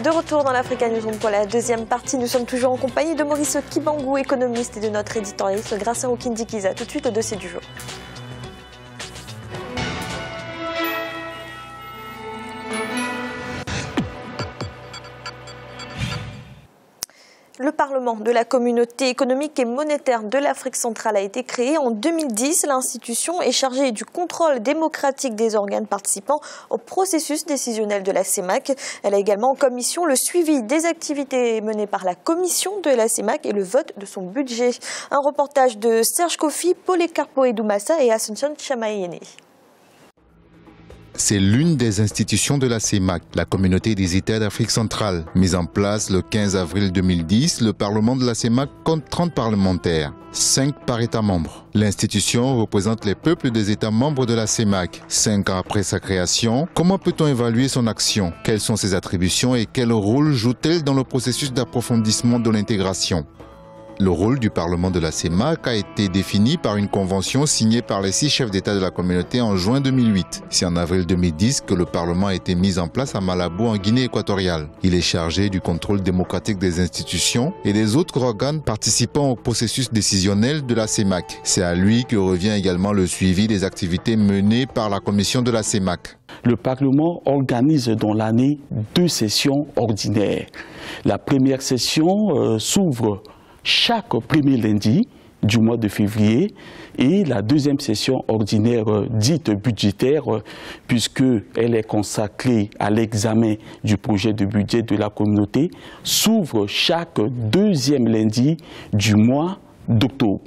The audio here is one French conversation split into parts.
De retour dans l'Africa Newsroom pour la deuxième partie. Nous sommes toujours en compagnie de Maurice Kibangou, économiste, et de notre éditorialiste Gracien Okindikiza. Tout de suite, le dossier du jour. Le Parlement de la Communauté économique et monétaire de l'Afrique centrale a été créé en 2010. L'institution est chargée du contrôle démocratique des organes participant au processus décisionnel de la CEMAC. Elle a également comme mission le suivi des activités menées par la commission de la CEMAC et le vote de son budget. Un reportage de Serge Kofi, Polecarpo Edoumassa et Asuncion Chamaïene. C'est l'une des institutions de la CEMAC, la communauté des États d'Afrique centrale. Mise en place le 15 avril 2010, le Parlement de la CEMAC compte 30 parlementaires, 5 par État membre. L'institution représente les peuples des États membres de la CEMAC. 5 ans après sa création, comment peut-on évaluer son action? Quelles sont ses attributions et quel rôle joue-t-elle dans le processus d'approfondissement de l'intégration? Le rôle du Parlement de la CEMAC a été défini par une convention signée par les 6 chefs d'État de la communauté en juin 2008. C'est en avril 2010 que le Parlement a été mis en place à Malabo en Guinée équatoriale. Il est chargé du contrôle démocratique des institutions et des autres organes participant au processus décisionnel de la CEMAC. C'est à lui que revient également le suivi des activités menées par la commission de la CEMAC. Le Parlement organise dans l'année 2 sessions ordinaires. La première session s'ouvre chaque premier lundi du mois de février et la deuxième session ordinaire dite budgétaire, puisqu'elle est consacrée à l'examen du projet de budget de la communauté, s'ouvre chaque deuxième lundi du mois d'octobre.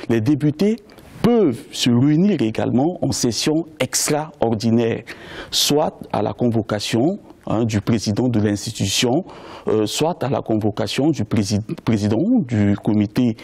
Les députés peuvent se réunir également en session extraordinaire, soit à la convocation du président de l'institution, soit à la convocation du président du comité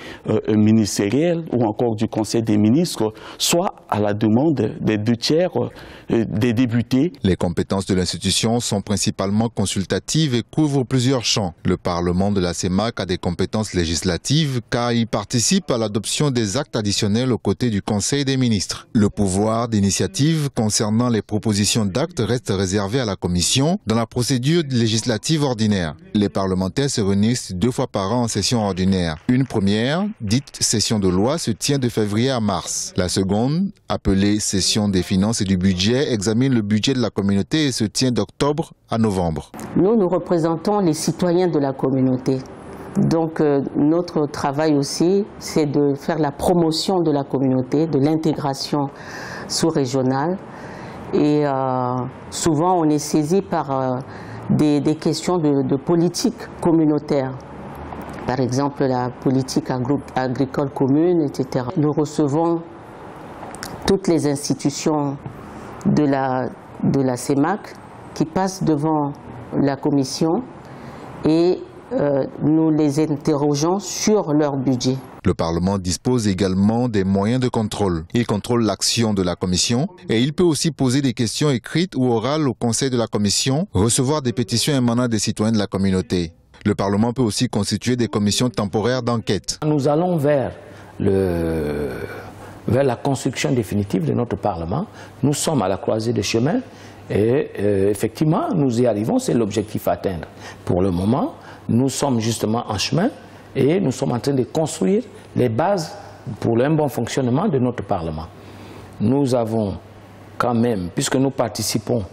ministériel ou encore du conseil des ministres, soit à la demande des 2/3 des députés. Les compétences de l'institution sont principalement consultatives et couvrent plusieurs champs. Le Parlement de la CEMAC a des compétences législatives car il participe à l'adoption des actes additionnels aux côtés du conseil des ministres. Le pouvoir d'initiative concernant les propositions d'actes reste réservé à la commission dans la procédure législative ordinaire. Les parlementaires se réunissent 2 fois par an en session ordinaire. Une première, dite session de loi, se tient de février à mars. La seconde, appelée session des finances et du budget, examine le budget de la communauté et se tient d'octobre à novembre. Nous représentons les citoyens de la communauté. Donc notre travail aussi, c'est de faire la promotion de la communauté, de l'intégration sous-régionale. Et souvent, on est saisi par des questions de politique communautaire. Par exemple, la politique agricole commune, etc. Nous recevons toutes les institutions de la CEMAC qui passent devant la commission et nous les interrogeons sur leur budget. Le Parlement dispose également des moyens de contrôle. Il contrôle l'action de la Commission et il peut aussi poser des questions écrites ou orales au Conseil de la Commission, recevoir des pétitions émanant des citoyens de la communauté. Le Parlement peut aussi constituer des commissions temporaires d'enquête. Nous allons vers la construction définitive de notre Parlement. Nous sommes à la croisée des chemins et effectivement, nous y arrivons, c'est l'objectif à atteindre. Pour le moment, nous sommes justement en chemin et nous sommes en train de construire les bases pour un bon fonctionnement de notre Parlement. Nous avons quand même, puisque nous participons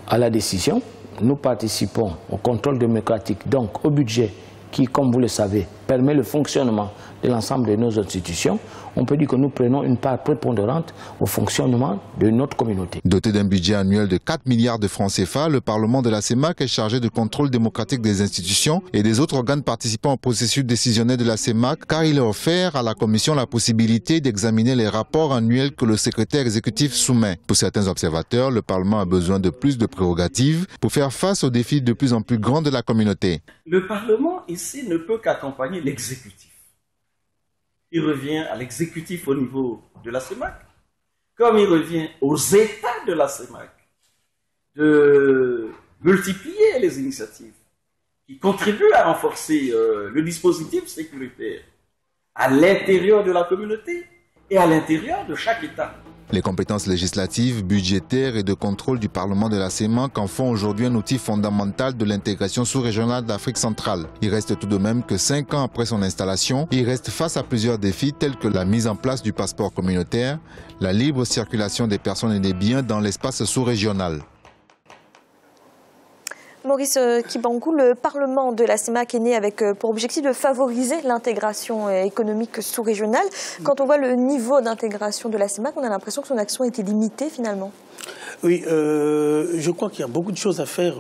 à la décision, nous participons au contrôle démocratique, donc au budget qui, comme vous le savez, permet le fonctionnement de l'ensemble de nos institutions, on peut dire que nous prenons une part prépondérante au fonctionnement de notre communauté. Doté d'un budget annuel de 4 milliards de francs CFA, le Parlement de la CEMAC est chargé du contrôle démocratique des institutions et des autres organes participant au processus décisionnel de la CEMAC, car il a offert à la Commission la possibilité d'examiner les rapports annuels que le secrétaire exécutif soumet. Pour certains observateurs, le Parlement a besoin de plus de prérogatives pour faire face aux défis de plus en plus grands de la communauté. Le Parlement ici ne peut qu'accompagner l'exécutif. Il revient à l'exécutif au niveau de la CEMAC, comme il revient aux États de la CEMAC de multiplier les initiatives qui contribuent à renforcer le dispositif sécuritaire à l'intérieur de la communauté et à l'intérieur de chaque État. Les compétences législatives, budgétaires et de contrôle du Parlement de la CEMAC en font aujourd'hui un outil fondamental de l'intégration sous-régionale d'Afrique centrale. Il reste tout de même que 5 ans après son installation, il reste face à plusieurs défis tels que la mise en place du passeport communautaire, la libre circulation des personnes et des biens dans l'espace sous-régional. Maurice Kibangou, le Parlement de la CEMAC est né avec pour objectif de favoriser l'intégration économique sous-régionale. Quand on voit le niveau d'intégration de la CEMAC, on a l'impression que son action était limitée finalement. Oui, je crois qu'il y a beaucoup de choses à faire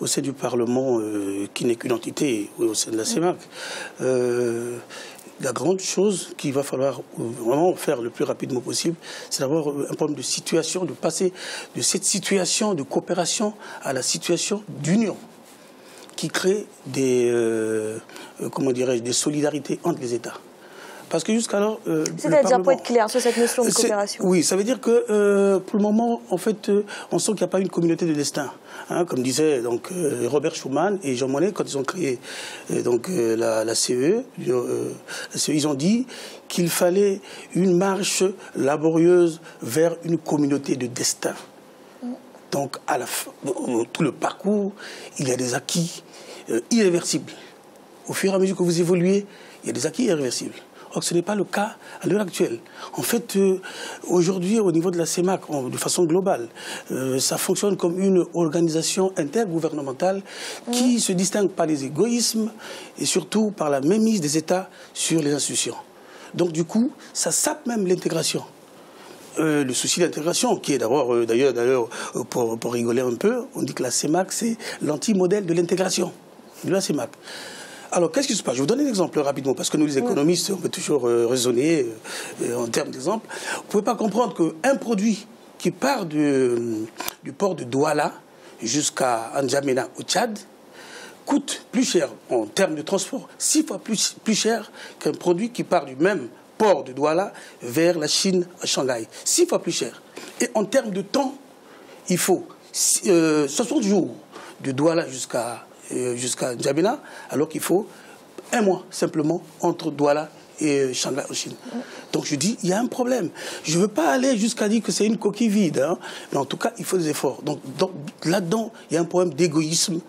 au sein du Parlement, qui n'est qu'une entité au sein de la CEMAC. La grande chose qu'il va falloir vraiment faire le plus rapidement possible, c'est d'avoir un problème de situation, de passer de cette situation de coopération à la situation d'union, qui crée des, comment dirais-je, des solidarités entre les États. Parce que jusqu'alors... C'est-à-dire, pour être clair sur cette notion de coopération. Oui, ça veut dire que pour le moment, en fait, on sent qu'il n'y a pas une communauté de destin. Hein, comme disaient donc, Robert Schuman et Jean Monnet, quand ils ont créé la CE, ils ont dit qu'il fallait une marche laborieuse vers une communauté de destin. Donc, à la fin, tout le parcours, il y a des acquis irréversibles. Au fur et à mesure que vous évoluez, il y a des acquis irréversibles. Or, ce n'est pas le cas à l'heure actuelle. En fait, aujourd'hui, au niveau de la CEMAC, de façon globale, ça fonctionne comme une organisation intergouvernementale qui se distingue par les égoïsmes et surtout par la mainmise des États sur les institutions. Donc, du coup, ça sape même l'intégration. Le souci d'intégration, qui est d'abord, d'ailleurs, pour rigoler un peu, on dit que la CEMAC, c'est l'anti-modèle de l'intégration de la CEMAC. Alors, qu'est-ce qui se passe? Je vais vous donner un exemple rapidement, parce que nous, les économistes, on peut toujours raisonner en termes d'exemple. Vous ne pouvez pas comprendre qu'un produit qui part du port de Douala jusqu'à N'Djamena au Tchad coûte plus cher en termes de transport, 6 fois plus cher qu'un produit qui part du même port de Douala vers la Chine à Shanghai. 6 fois plus cher. Et en termes de temps, il faut 60 jours de Douala jusqu'à N'Djamena, alors qu'il faut 1 mois simplement entre Douala et Shanghai en Chine. Donc je dis, il y a un problème. Je ne veux pas aller jusqu'à dire que c'est une coquille vide, hein, mais en tout cas, il faut des efforts. Donc là-dedans, il y a un problème d'égoïsme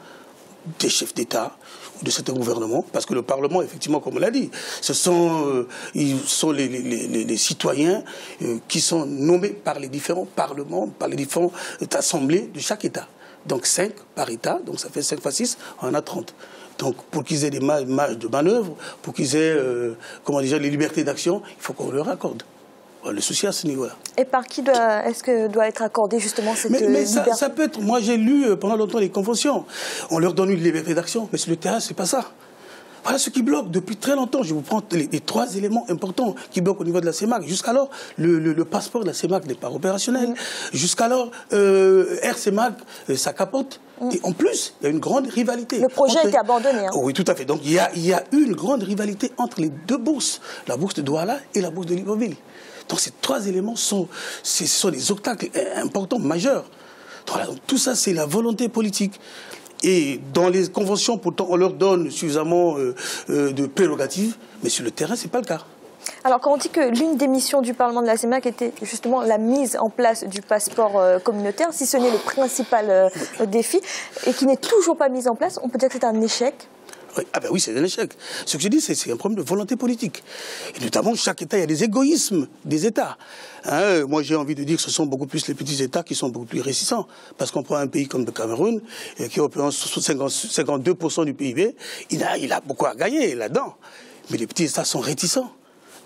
des chefs d'État ou de certains gouvernements, parce que le Parlement, effectivement, comme on l'a dit, ils sont les citoyens qui sont nommés par les différents parlements, par les différentes assemblées de chaque État. Donc 5 par État, donc ça fait 5 fois 6, on en a 30. Donc pour qu'ils aient des marges de manœuvre, pour qu'ils aient les libertés d'action, il faut qu'on leur accorde. Le souci à ce niveau-là. Et par qui est-ce que doit être accordée justement cette mais liberté? ça peut être... Moi j'ai lu pendant longtemps les conventions. On leur donne une liberté d'action, mais sur le terrain, c'est pas ça. Voilà ce qui bloque depuis très longtemps. Je vais vous prendre les 3 éléments importants qui bloquent au niveau de la CEMAC. Jusqu'alors, le passeport de la CEMAC n'est pas opérationnel. Jusqu'alors, Air CEMAC, ça capote. Et en plus, il y a une grande rivalité. Le projet a été abandonné. Hein. Oui, tout à fait. Donc il y a une grande rivalité entre les 2 bourses. La bourse de Douala et la bourse de Libreville. Donc ces 3 éléments sont des obstacles importants, majeurs. Donc tout ça, c'est la volonté politique. Et dans les conventions, pourtant, on leur donne suffisamment de prérogatives, mais sur le terrain, ce n'est pas le cas. Alors, quand on dit que l'une des missions du Parlement de la CEMAC était justement la mise en place du passeport communautaire, si ce n'est le principal défi, et qui n'est toujours pas mise en place, on peut dire que c'est un échec? Oui, ah ben oui, c'est un échec. Ce que je dis, c'est un problème de volonté politique. Et notamment, chaque État, il y a des égoïsmes des États. Hein, moi, j'ai envie de dire que ce sont beaucoup plus les petits États qui sont beaucoup plus réticents. Parce qu'on prend un pays comme le Cameroun, qui représente 52% du PIB, il a beaucoup à gagner là-dedans. Mais les petits États sont réticents.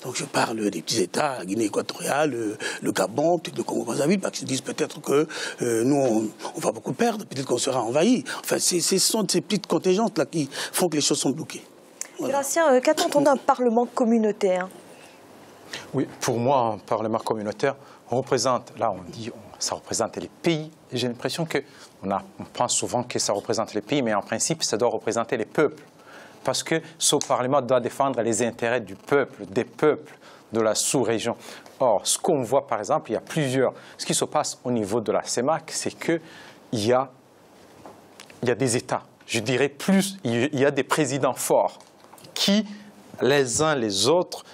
Donc je parle des petits États, la Guinée équatoriale, le Gabon, peut-être le Congo-Brazzaville, parce qu'ils se disent peut-être que nous, on va beaucoup perdre, peut-être qu'on sera envahi. Enfin, ce sont ces petites contingentes-là qui font que les choses sont bloquées. Voilà. Gracien, qu'attend-on d'un Parlement communautaire? Oui, pour moi, un Parlement communautaire représente, là on dit, ça représente les pays. J'ai l'impression qu'on pense souvent que ça représente les pays, mais en principe, ça doit représenter les peuples. Parce que ce Parlement doit défendre les intérêts du peuple, des peuples de la sous-région. Or, ce qu'on voit, par exemple, il y a plusieurs... Ce qui se passe au niveau de la CEMAC, c'est qu'il y a des États, je dirais plus, il y a des présidents forts qui, les uns les autres,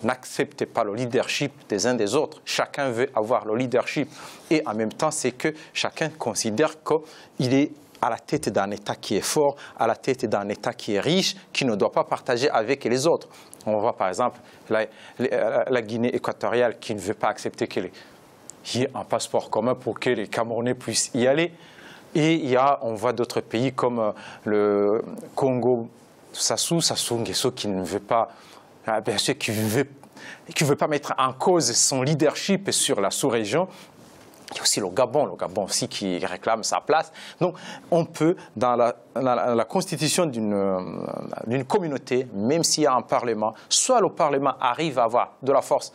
n'accepte pas le leadership des uns des autres. Chacun veut avoir le leadership. Et en même temps, c'est que chacun considère qu'il est à la tête d'un État qui est fort, à la tête d'un État qui est riche, qui ne doit pas partager avec les autres. On voit par exemple la Guinée équatoriale qui ne veut pas accepter qu'il y ait un passeport commun pour que les Camerounais puissent y aller. Et on voit d'autres pays comme le Congo, Sassou Nguesso qui ne veut pas, bien sûr, qui veut pas mettre en cause son leadership sur la sous-région. Il y a aussi le Gabon aussi qui réclame sa place. Donc on peut, dans la constitution d'une communauté, même s'il y a un parlement, soit le parlement arrive à avoir de la force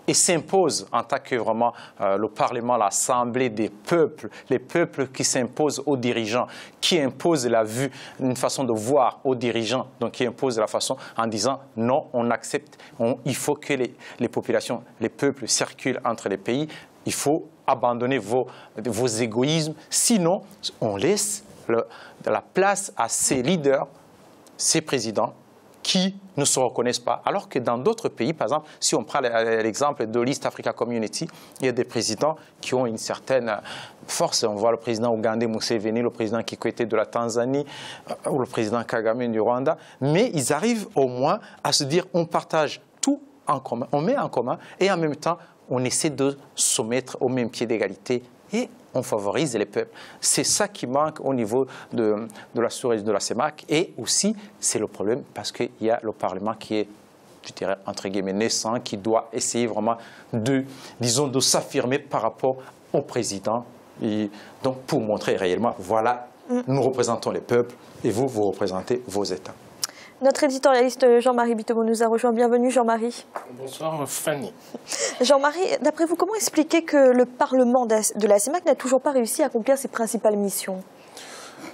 et s'impose en tant que vraiment le Parlement, l'Assemblée des peuples, les peuples qui s'imposent aux dirigeants, qui imposent la vue, une façon de voir aux dirigeants, donc qui imposent la façon en disant non, on accepte, il faut que les populations, les peuples circulent entre les pays, il faut abandonner vos égoïsmes, sinon on laisse la place à ces leaders, ces présidents, qui ne se reconnaissent pas. Alors que dans d'autres pays, par exemple, si on prend l'exemple de l'East Africa Community, il y a des présidents qui ont une certaine force. On voit le président Ougandais Museveni, le président Kikwete de la Tanzanie, ou le président Kagame du Rwanda. Mais ils arrivent au moins à se dire on partage tout en commun, on met en commun, et en même temps, on essaie de se mettre au même pied d'égalité et on favorise les peuples. C'est ça qui manque au niveau de la sous-région de la CEMAC. Et aussi, c'est le problème parce qu'il y a le Parlement qui est, je dirais, entre guillemets, naissant, qui doit essayer vraiment de s'affirmer par rapport au président. Et donc, pour montrer réellement, voilà, nous représentons les peuples et vous représentez vos États. Notre éditorialiste Jean-Marie Bitomo nous a rejoint. Bienvenue Jean-Marie. Bonsoir Fanny. Jean-Marie, d'après vous, comment expliquer que le Parlement de la CEMAC n'a toujours pas réussi à accomplir ses principales missions?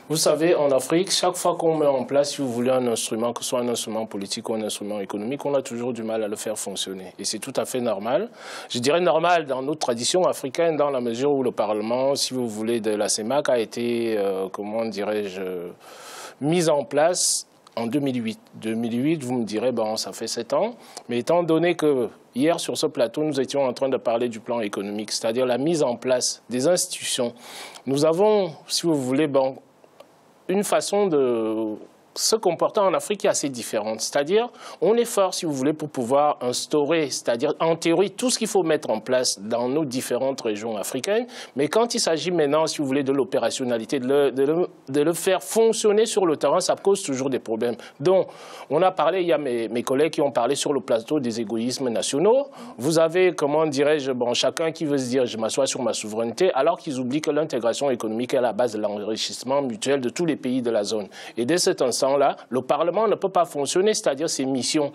Vous savez, en Afrique, chaque fois qu'on met en place, si vous voulez, un instrument, que ce soit un instrument politique ou un instrument économique, on a toujours du mal à le faire fonctionner. Et c'est tout à fait normal. Je dirais normal dans notre tradition africaine, dans la mesure où le Parlement, si vous voulez, de la CEMAC a été, comment dirais-je, mis en place en 2008. 2008, vous me direz, bon, ça fait 7 ans. Mais étant donné que hier, sur ce plateau, nous étions en train de parler du plan économique, c'est-à-dire la mise en place des institutions, nous avons, si vous voulez, bon, une façon de se comporter en Afrique qui est assez différente. C'est-à-dire, on est fort, si vous voulez, pour pouvoir instaurer, c'est-à-dire, en théorie, tout ce qu'il faut mettre en place dans nos différentes régions africaines. Mais quand il s'agit maintenant, si vous voulez, de l'opérationnalité, de le faire fonctionner sur le terrain, ça cause toujours des problèmes. Donc, on a parlé, il y a mes collègues qui ont parlé sur le plateau des égoïsmes nationaux. Vous avez, comment dirais-je, bon, chacun qui veut se dire, je m'assois sur ma souveraineté, alors qu'ils oublient que l'intégration économique est à la base de l'enrichissement mutuel de tous les pays de la zone. Et dès cet instant-là, le Parlement ne peut pas fonctionner, c'est-à-dire ses missions.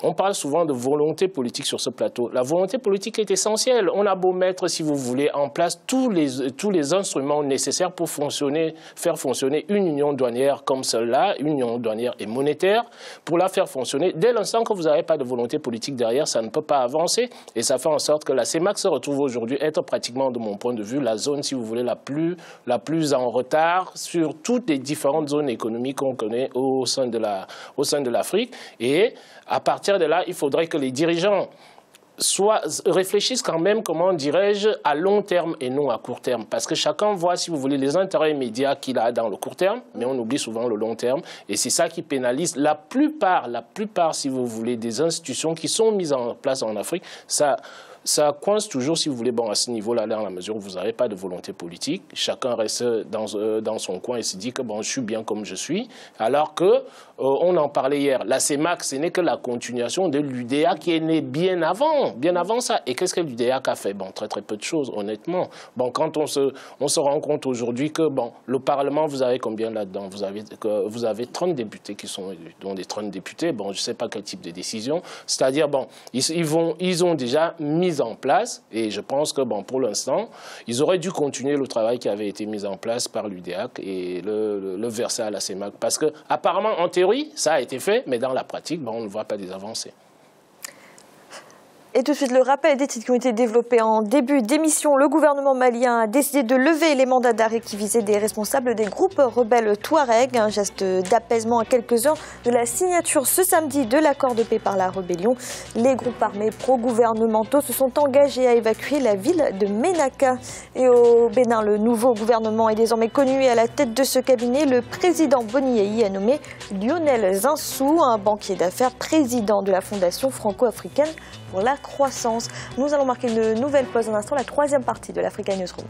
On parle souvent de volonté politique sur ce plateau. La volonté politique est essentielle. On a beau mettre, si vous voulez, en place tous les instruments nécessaires pour faire fonctionner une union douanière comme celle-là, une union douanière et monétaire, pour la faire fonctionner. Dès l'instant que vous n'avez pas de volonté politique derrière, ça ne peut pas avancer. Et ça fait en sorte que la CEMAC se retrouve aujourd'hui être pratiquement, de mon point de vue, la zone, si vous voulez, la plus en retard sur toutes les différentes zones économiques qu'on connaît au sein de l'Afrique. Et à partir de là, il faudrait que les dirigeants réfléchissent quand même, comment dirais-je, à long terme et non à court terme. Parce que chacun voit, si vous voulez, les intérêts immédiats qu'il a dans le court terme, mais on oublie souvent le long terme. Et c'est ça qui pénalise la plupart, si vous voulez, des institutions qui sont mises en place en Afrique. Ça coince toujours, si vous voulez, bon, à ce niveau-là, dans la mesure où vous n'avez pas de volonté politique. Chacun reste dans son coin et se dit que bon, je suis bien comme je suis. Alors que, on en parlait hier, la CEMAC, ce n'est que la continuation de l'UDA qui est née bien avant ça. Et qu'est-ce que l'UDA a fait? Bon, très très peu de choses, honnêtement. Bon, quand on se rend compte aujourd'hui que, bon, le Parlement, vous avez combien là-dedans? Vous avez 30 députés qui sont élus. Donc des 30 députés, bon, je ne sais pas quel type de décision. C'est-à-dire, bon, ils ont déjà mis en place, et je pense que bon, pour l'instant, ils auraient dû continuer le travail qui avait été mis en place par l'UDEAC et le verser à la CEMAC. Parce que apparemment, en théorie, ça a été fait, mais dans la pratique, bon, on ne voit pas des avancées. Et tout de suite, le rappel des titres qui ont été développés en début d'émission. Le gouvernement malien a décidé de lever les mandats d'arrêt qui visaient des responsables des groupes rebelles Touareg. Un geste d'apaisement à quelques heures de la signature ce samedi de l'accord de paix par la rébellion. Les groupes armés pro-gouvernementaux se sont engagés à évacuer la ville de Ménaka. Et au Bénin, le nouveau gouvernement est désormais connu et à la tête de ce cabinet, le président Boni Yayi a nommé Lionel Zinsou, un banquier d'affaires, président de la Fondation franco-africaine pour la croissance. Nous allons marquer une nouvelle pause un instant, la troisième partie de l'Africa Newsroom.